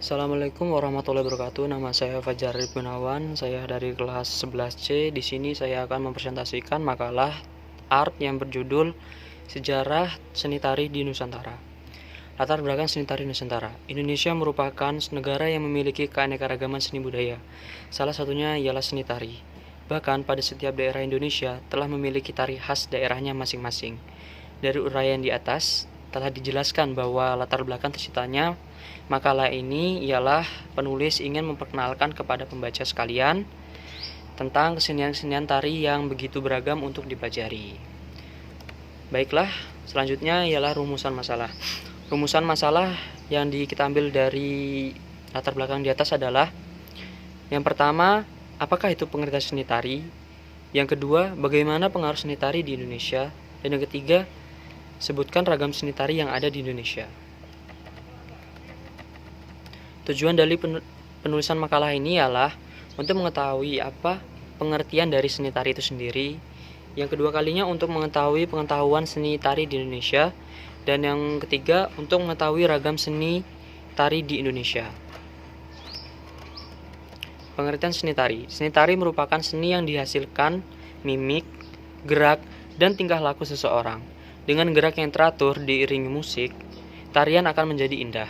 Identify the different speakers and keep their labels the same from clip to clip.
Speaker 1: Assalamualaikum warahmatullahi wabarakatuh. Nama saya Fajar Gunawan. Saya dari kelas 11C. Di sini saya akan mempresentasikan makalah art yang berjudul Sejarah Seni Tari di Nusantara. Latar belakang seni tari Nusantara. Indonesia merupakan negara yang memiliki keanekaragaman seni budaya. Salah satunya ialah seni tari. Bahkan pada setiap daerah Indonesia telah memiliki tari khas daerahnya masing-masing. Dari uraian di atas telah dijelaskan bahwa latar belakang terciptanya makalah ini ialah penulis ingin memperkenalkan kepada pembaca sekalian tentang kesenian-kesenian tari yang begitu beragam untuk dipelajari. Baiklah, selanjutnya ialah rumusan masalah. Rumusan masalah yang kita ambil dari latar belakang di atas adalah: yang pertama, apakah itu pengertian seni tari? Yang kedua, bagaimana pengaruh seni tari di Indonesia? Dan yang ketiga, sebutkan ragam seni tari yang ada di Indonesia. Tujuan dari penulisan makalah ini ialah untuk mengetahui apa pengertian dari seni tari itu sendiri. Yang kedua kalinya untuk mengetahui pengetahuan seni tari di Indonesia. Dan yang ketiga untuk mengetahui ragam seni tari di Indonesia. Pengertian seni tari. Seni tari merupakan seni yang dihasilkan mimik, gerak, dan tingkah laku seseorang. Dengan gerak yang teratur diiringi musik, tarian akan menjadi indah.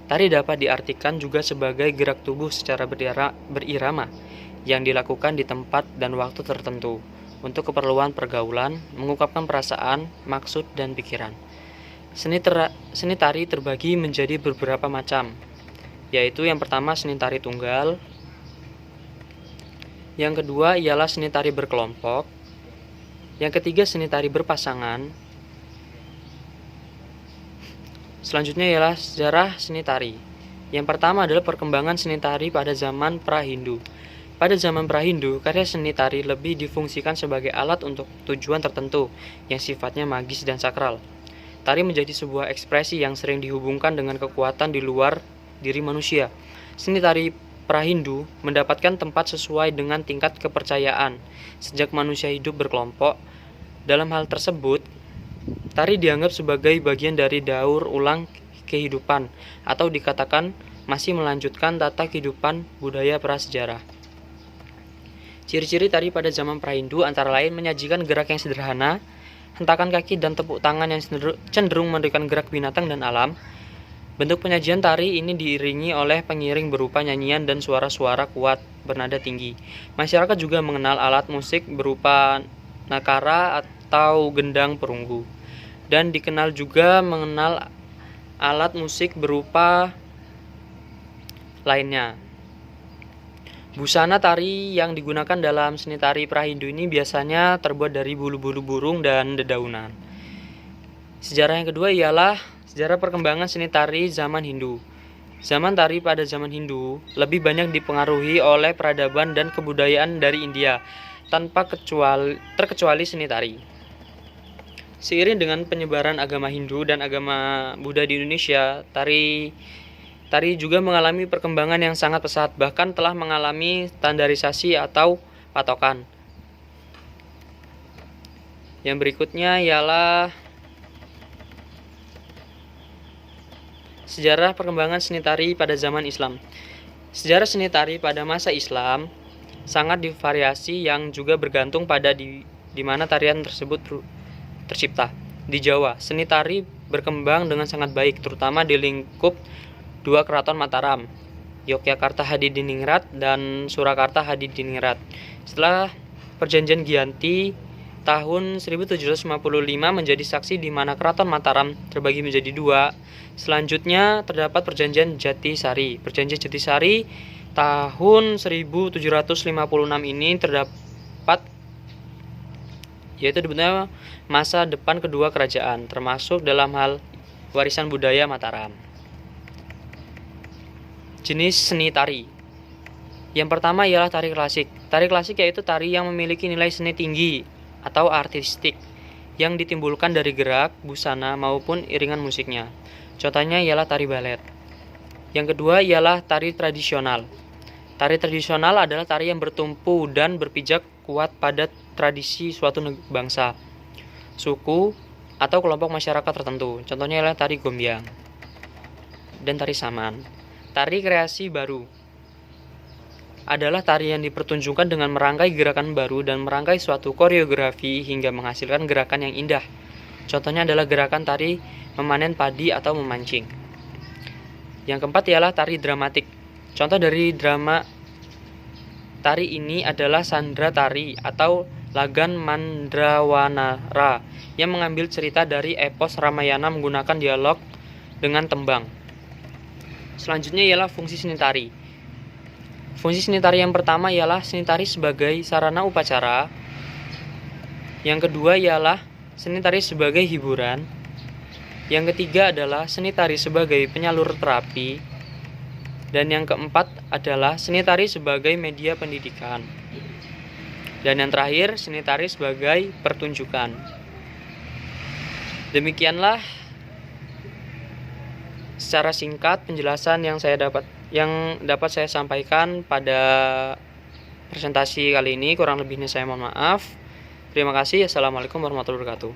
Speaker 1: Tari dapat diartikan juga sebagai gerak tubuh secara berirama yang dilakukan di tempat dan waktu tertentu untuk keperluan pergaulan, mengungkapkan perasaan, maksud, dan pikiran. Seni tari terbagi menjadi beberapa macam, yaitu yang pertama seni tari tunggal, yang kedua ialah seni tari berkelompok, yang ketiga seni tari berpasangan. Selanjutnya ialah sejarah seni tari. Yang pertama adalah perkembangan seni tari pada zaman pra-Hindu. Pada zaman pra-Hindu, karya seni tari lebih difungsikan sebagai alat untuk tujuan tertentu yang sifatnya magis dan sakral. Tari menjadi sebuah ekspresi yang sering dihubungkan dengan kekuatan di luar diri manusia. Seni tari pra-Hindu mendapatkan tempat sesuai dengan tingkat kepercayaan sejak manusia hidup berkelompok. Dalam hal tersebut, tari dianggap sebagai bagian dari daur ulang kehidupan atau dikatakan masih melanjutkan tata kehidupan budaya prasejarah. Ciri-ciri tari pada zaman pra-Hindu antara lain menyajikan gerak yang sederhana, hentakan kaki dan tepuk tangan yang cenderung memberikan gerak binatang dan alam. Bentuk penyajian tari ini diiringi oleh pengiring berupa nyanyian dan suara-suara kuat bernada tinggi. Masyarakat juga mengenal alat musik berupa nakara atau gendang perunggu. Dan dikenal juga mengenal alat musik berupa lainnya. Busana tari yang digunakan dalam seni tari pra-Hindu ini biasanya terbuat dari bulu-bulu burung dan dedaunan. Sejarah yang kedua ialah sejarah perkembangan seni tari zaman Hindu. Zaman tari pada zaman Hindu lebih banyak dipengaruhi oleh peradaban dan kebudayaan dari India tanpa terkecuali seni tari. Seiring dengan penyebaran agama Hindu dan agama Buddha di Indonesia, tari juga mengalami perkembangan yang sangat pesat, bahkan telah mengalami standarisasi atau patokan. Yang berikutnya ialah sejarah perkembangan seni tari pada zaman Islam. Sejarah seni tari pada masa Islam sangat divariasi yang juga bergantung pada di mana tarian tersebut tercipta. Di Jawa, seni tari berkembang dengan sangat baik, terutama di lingkup dua keraton Mataram, Yogyakarta Hadiningrat dan Surakarta Hadiningrat. Setelah Perjanjian Giyanti tahun 1755 menjadi saksi di mana keraton Mataram terbagi menjadi dua. Selanjutnya terdapat Perjanjian Jatisari. Perjanjian Jatisari tahun 1756 ini terdapat, yaitu disebutnya masa depan kedua kerajaan, termasuk dalam hal warisan budaya Mataram. Jenis seni tari. Yang pertama ialah tari klasik. Tari klasik yaitu tari yang memiliki nilai seni tinggi atau artistik yang ditimbulkan dari gerak, busana maupun iringan musiknya. Contohnya ialah tari balet. Yang kedua ialah tari tradisional. Tari tradisional adalah tari yang bertumpu dan berpijak kuat pada tradisi suatu bangsa, suku, atau kelompok masyarakat tertentu. Contohnya ialah tari Gombyang dan tari Saman. Tari kreasi baru adalah tari yang dipertunjukkan dengan merangkai gerakan baru dan merangkai suatu koreografi hingga menghasilkan gerakan yang indah. Contohnya adalah gerakan tari memanen padi atau memancing. Yang keempat ialah tari dramatik. Contoh dari drama tari ini adalah Sandra Tari atau Lagan Mandrawanara yang mengambil cerita dari epos Ramayana menggunakan dialog dengan tembang. Selanjutnya ialah fungsi seni tari. Fungsi seni tari yang pertama ialah seni tari sebagai sarana upacara. Yang kedua ialah seni tari sebagai hiburan. Yang ketiga adalah seni tari sebagai penyalur terapi. Dan yang keempat adalah seni tari sebagai media pendidikan. Dan yang terakhir, seni tari sebagai pertunjukan. Demikianlah secara singkat penjelasan yang dapat saya sampaikan pada presentasi kali ini. Kurang lebihnya saya mohon maaf. Terima kasih. Assalamualaikum warahmatullahi wabarakatuh.